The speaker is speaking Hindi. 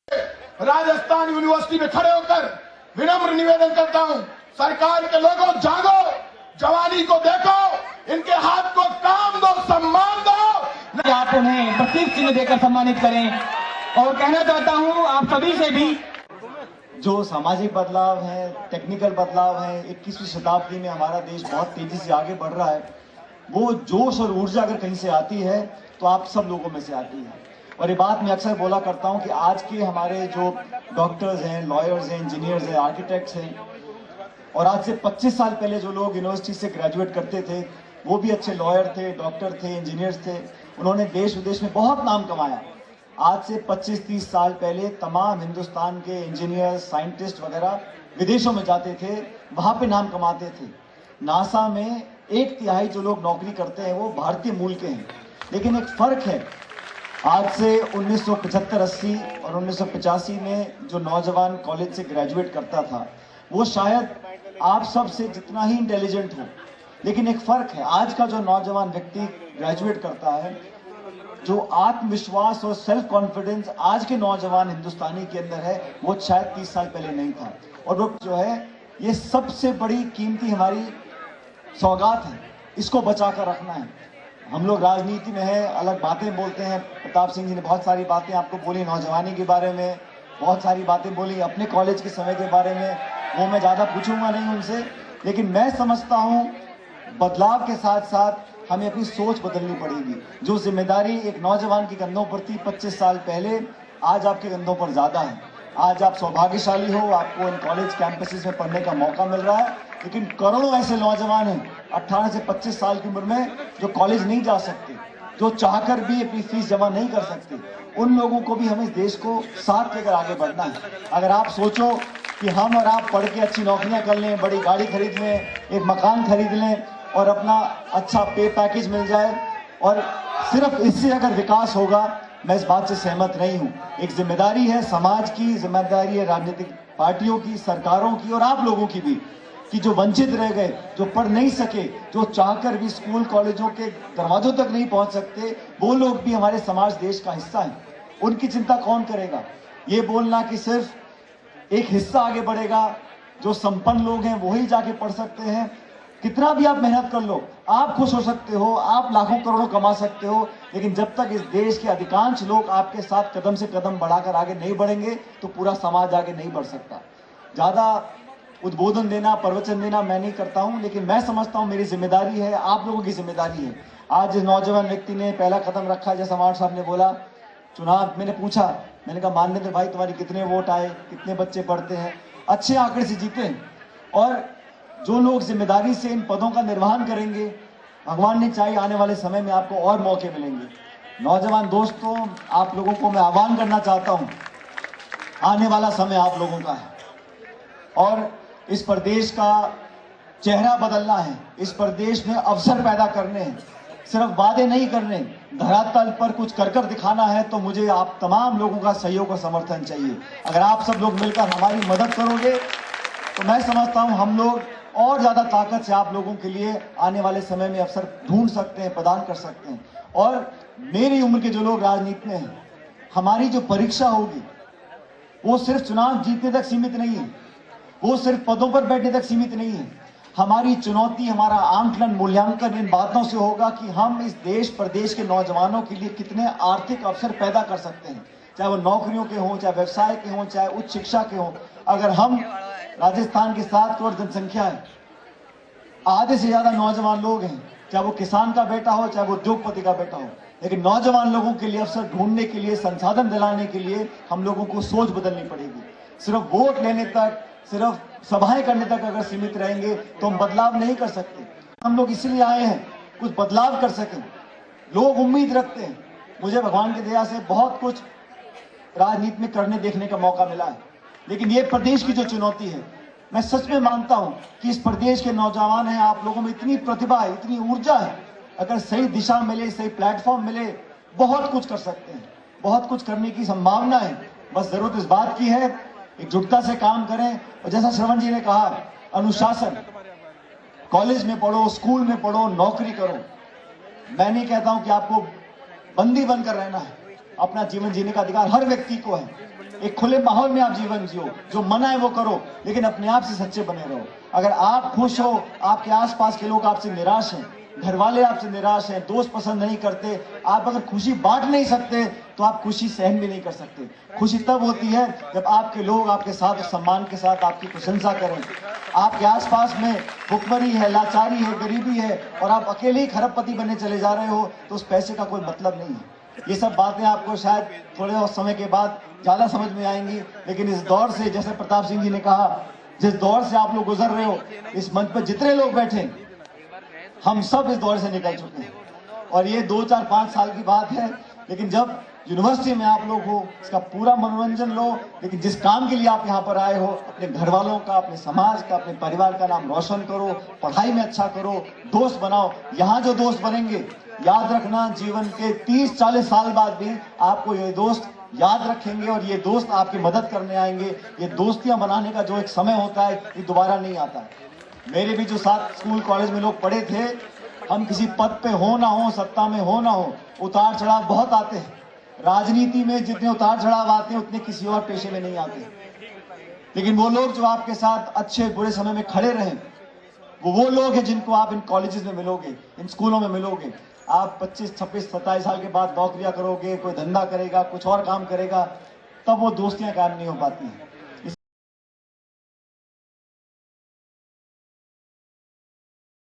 राजस्थान यूनिवर्सिटी में खड़े होकर विनम्र निवेदन करता हूं, सरकार के लोगों जागो, जवानी को देखो, इनके हाथ को काम दो, सम्मान दो। आप उन्हें प्रतीक चिन्ह देकर सम्मानित करें। और कहना चाहता हूं आप सभी से भी, जो सामाजिक बदलाव है, टेक्निकल बदलाव है, 21वीं शताब्दी में हमारा देश बहुत तेजी से आगे बढ़ रहा है, वो जोश और ऊर्जा अगर कहीं से आती है तो आप सब लोगों में से आती है। और ये बात मैं अक्सर बोला करता हूं कि आज के हमारे जो डॉक्टर्स हैं, लॉयर्स हैं, इंजीनियर्स हैं, आर्किटेक्ट्स हैं, और आज से 25 साल पहले जो लोग यूनिवर्सिटी से ग्रेजुएट करते थे वो भी अच्छे लॉयर थे, डॉक्टर थे, इंजीनियर्स थे, उन्होंने देश विदेश में बहुत नाम कमाया। आज से 25-30 साल पहले तमाम हिंदुस्तान के इंजीनियर्स, साइंटिस्ट वगैरह विदेशों में जाते थे, वहां पे नाम कमाते थे। नासा में 1/3 जो लोग नौकरी करते हैं वो भारतीय मूल के हैं। लेकिन एक फर्क है, आज से 1975-80 और 1985 में जो नौजवान कॉलेज से ग्रेजुएट करता था वो शायद आप सब से जितना ही इंटेलिजेंट हो, लेकिन एक फर्क है, आज का जो नौजवान व्यक्ति ग्रेजुएट करता है, जो आत्मविश्वास और सेल्फ कॉन्फिडेंस आज के नौजवान हिंदुस्तानी के अंदर है वो शायद 30 साल पहले नहीं था। और वो जो है ये सबसे बड़ी कीमती हमारी सौगात है, इसको बचा कर रखना है। हम लोग राजनीति में हैं, अलग बातें बोलते हैं। प्रताप सिंह जी ने बहुत सारी बातें आपको बोली नौजवानी के बारे में, बहुत सारी बातें बोली अपने कॉलेज के समय के बारे में, वो मैं ज़्यादा पूछूंगा नहीं उनसे। लेकिन मैं समझता हूँ बदलाव के साथ साथ हमें अपनी सोच बदलनी पड़ेगी। जो जिम्मेदारी एक नौजवान के कंधों पर थी 25 साल पहले, आज आपके कंधों पर ज़्यादा है। आज आप सौभाग्यशाली हो, आपको इन कॉलेज कैंपसेस में पढ़ने का मौका मिल रहा है, लेकिन करोड़ों ऐसे नौजवान हैं 18 से 25 साल की उम्र में जो कॉलेज नहीं जा सकते, जो चाहकर भी अपनी फीस जमा नहीं कर सकते। उन लोगों को भी हमें इस देश को साथ लेकर आगे बढ़ना है। अगर आप सोचो कि हम और आप पढ़ के अच्छी नौकरियां कर लें, बड़ी गाड़ी खरीद लें, एक मकान खरीद लें और अपना अच्छा पे पैकेज मिल जाए और सिर्फ इससे अगर विकास होगा, मैं इस बात से सहमत नहीं हूं। एक जिम्मेदारी है समाज की, जिम्मेदारी है राजनीतिक पार्टियों की, सरकारों की और आप लोगों की भी, कि जो वंचित रह गए, जो पढ़ नहीं सके, जो चाहकर भी स्कूल कॉलेजों के दरवाजों तक नहीं पहुंच सकते, वो लोग भी हमारे समाज देश का हिस्सा हैं। उनकी चिंता कौन करेगा? ये बोलना कि सिर्फ एक हिस्सा आगे बढ़ेगा, जो संपन्न लोग हैं वही जाके पढ़ सकते हैं, कितना भी आप मेहनत कर लो, आप खुश हो सकते हो, आप लाखों करोड़ों कमा सकते हो, लेकिन जब तक इस देश के अधिकांश लोग आपके साथ कदम से कदम बढ़ाकर आगे नहीं बढ़ेंगे तो पूरा समाज आगे नहीं बढ़ सकता। ज्यादा उद्बोधन देना, प्रवचन देना मैं नहीं करता हूं, लेकिन मैं समझता हूं मेरी जिम्मेदारी है, आप लोगों की जिम्मेदारी है। आज इस नौजवान व्यक्ति ने पहला कदम रखा, जैसा मार साहब ने बोला, चुनाव मैंने पूछा, मैंने कहा माननीय भाई तुम्हारे कितने वोट आए, कितने बच्चे पढ़ते हैं, अच्छे आंकड़े से जीते। और जो लोग जिम्मेदारी से इन पदों का निर्वहन करेंगे, भगवान ने चाहे आने वाले समय में आपको और मौके मिलेंगे। नौजवान दोस्तों, आप लोगों को मैं आह्वान करना चाहता हूं, आने वाला समय आप लोगों का है और इस प्रदेश का चेहरा बदलना है, इस प्रदेश में अवसर पैदा करने हैं, सिर्फ वादे नहीं करने, धरातल पर कुछ कर कर दिखाना है। तो मुझे आप तमाम लोगों का सहयोग और समर्थन चाहिए। अगर आप सब लोग मिलकर हमारी मदद करोगे तो मैं समझता हूं हम लोग और ज्यादा ताकत से आप लोगों के लिए आने वाले समय में अवसर ढूंढ सकते हैं, प्रदान कर सकते हैं। और मेरी उम्र के जो लोग राजनीति में हैं, हमारी जो परीक्षा होगी वो सिर्फ चुनाव जीतने तक सीमित नहीं है, वो सिर्फ पदों पर बैठने तक सीमित नहीं है। हमारी चुनौती, हमारा आंकलन, मूल्यांकन इन बातों से होगा कि हम इस देश प्रदेश के नौजवानों के लिए कितने आर्थिक अवसर पैदा कर सकते हैं, चाहे वो नौकरियों के हों, चाहे व्यवसाय के हों, चाहे उच्च शिक्षा के हों। अगर हम राजस्थान की 7 करोड़ जनसंख्या है, आधे से ज्यादा नौजवान लोग हैं, चाहे वो किसान का बेटा हो, चाहे वो उद्योगपति का बेटा हो, लेकिन नौजवान लोगों के लिए अवसर ढूंढने के लिए, संसाधन दिलाने के लिए हम लोगों को सोच बदलनी पड़ेगी। सिर्फ वोट लेने तक, सिर्फ सभाएं करने तक अगर सीमित रहेंगे तो हम बदलाव नहीं कर सकते। हम लोग इसलिए आए हैं कुछ बदलाव कर सकें। लोग उम्मीद रखते हैं। मुझे भगवान की दया से बहुत कुछ राजनीति में करने देखने का मौका मिला है, लेकिन ये प्रदेश की जो चुनौती है, मैं सच में मानता हूं कि इस प्रदेश के नौजवान हैं, आप लोगों में इतनी प्रतिभा है, इतनी ऊर्जा है, अगर सही दिशा मिले, सही प्लेटफॉर्म मिले, बहुत कुछ कर सकते हैं, बहुत कुछ करने की संभावना है। बस जरूरत इस बात की है एकजुटता से काम करें। और जैसा श्रवण जी ने कहा, अनुशासन, कॉलेज में पढ़ो, स्कूल में पढ़ो, नौकरी करो। मैं नहीं कहता हूं कि आपको बंदी बनकर रहना है, अपना जीवन जीने का अधिकार हर व्यक्ति को है। एक खुले माहौल में आप जीवन जियो, जो मना है वो करो, लेकिन अपने आप से सच्चे बने रहो। अगर आप खुश हो, आपके आसपास के लोग आपसे निराश हैं, घर वाले आपसे निराश हैं, दोस्त पसंद नहीं करते, आप अगर खुशी बांट नहीं सकते तो आप खुशी सहन भी नहीं कर सकते। खुशी तब होती है जब आपके लोग आपके साथ सम्मान के साथ आपकी प्रशंसा करें। आपके आसपास में भुखमरी है, लाचारी है, गरीबी है और आप अकेले ही खरबपति बनने चले जा रहे हो तो उस पैसे का कोई मतलब नहीं है। ये सब बातें आपको शायद थोड़े और समय के बाद ज्यादा समझ में आएंगी, लेकिन इस दौर से, जैसे प्रताप सिंह जी ने कहा, जिस दौर से आप लोग गुजर रहे हो, इस मंच पर जितने लोग बैठे, हम सब इस दौर से निकल चुके हैं। और ये 2, 4, 5 साल की बात है, लेकिन जब यूनिवर्सिटी में आप लोग हो, इसका पूरा मनोरंजन लो, लेकिन जिस काम के लिए आप यहाँ पर आए हो, अपने घर वालों का, अपने समाज का, अपने परिवार का नाम रोशन करो, पढ़ाई में अच्छा करो, दोस्त बनाओ। यहाँ जो दोस्त बनेंगे, याद रखना, जीवन के 30-40 साल बाद भी आपको ये दोस्त याद रखेंगे और ये दोस्त आपकी मदद करने आएंगे। ये दोस्तियां बनाने का जो एक समय होता है, ये दोबारा नहीं आता है। मेरे भी जो साथ स्कूल कॉलेज में लोग पढ़े थे, हम किसी पद पे हो ना हो, सत्ता में हो ना हो, उतार चढ़ाव बहुत आते हैं। राजनीति में जितने उतार चढ़ाव आते हैं उतने किसी और पेशे में नहीं आते। लेकिन वो लोग जो आपके साथ अच्छे बुरे समय में खड़े रहे, वो लोग हैं जिनको आप इन कॉलेजेस में मिलोगे, इन स्कूलों में मिलोगे। आप 25, 26, 27 साल के बाद नौकरियां करोगे, कोई धंधा करेगा, कुछ और काम करेगा, तब वो दोस्तियां कायम नहीं हो पाती हैं।